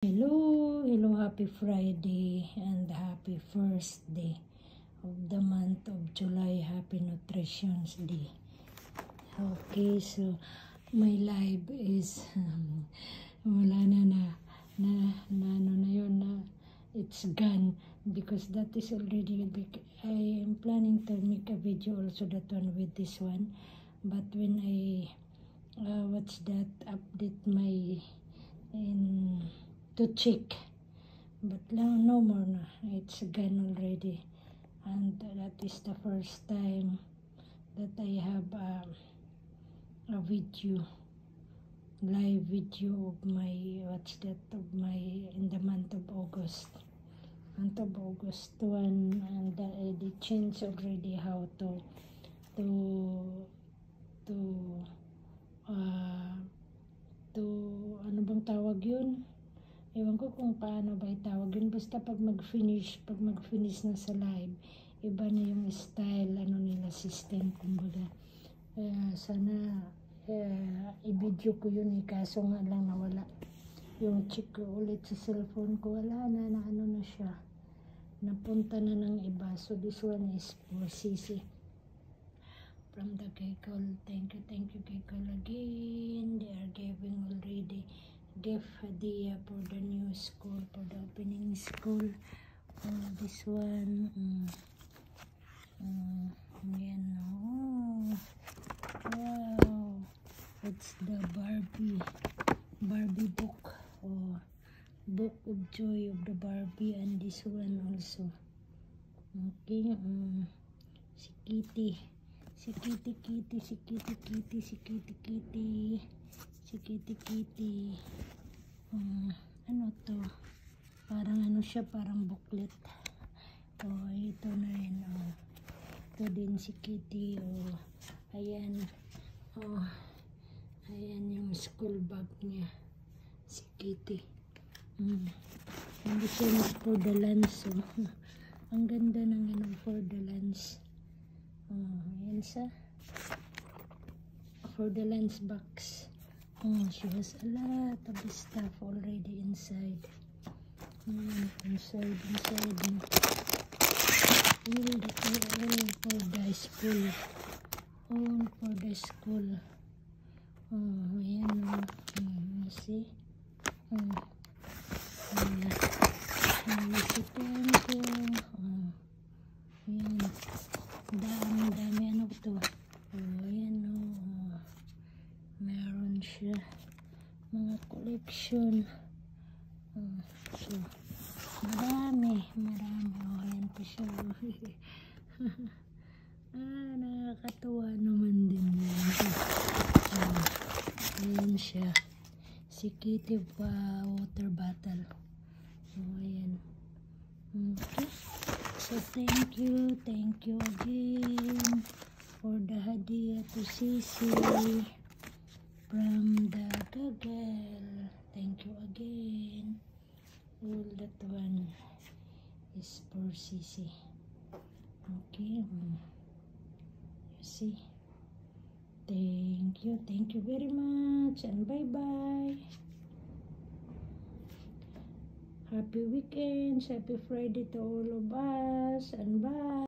Hello, happy Friday and happy first day of the month of July, happy Nutrition's Day. Okay, so my live is wala na yun na it's gone because that is already big. I am planning to make a video also that one with this one, but when I update my to check, but now no more na, it's gone already, and that is the first time that I have a live video of my in the month of August one, and I did change already how to ano bang tawag yun. Ewan ko kung paano ba itawag yun. Basta pag mag-finish na sa live, iba na yung style, nila system, kumbaga. Sana i-video ko yun kaso nga lang nawala. Yung check ko ulit sa cellphone ko, wala na na siya. Napunta na ng iba. So this one is for CC. From the Kekol. Thank you Kekol again. They are giving already gift idea for the new school, for the opening school. This one, yan, wow, it's the Barbie book, book of joy of the Barbie, and this one also. Okay, si Kitty. Ano to? Parang siya, parang booklet. Ito na rin. Ito din si Kitty. Ayan. Ayan yung school bag niya. Si Kitty. Hindi siya for the lunch. Ang ganda ng for the lunch. Ayan siya. For the lunch box. She has a lot of stuff already inside. Inside. All for the school. All for the school. Ayan. See? Thank you. Ayan. Dami. Ano to? Ayan. Meron siya mga collection. So marami. Ayan pa siya. Nakakatuwa naman din yan. Ayan siya, si Kitty water bottle. Ayan. Okay, so thank you again for the hadiah to Sisi from the Gagel. Thank you again. All that one is for Sisi. Okay. You see. Thank you very much, and bye-bye. Happy weekends, happy Friday to all of us, and bye.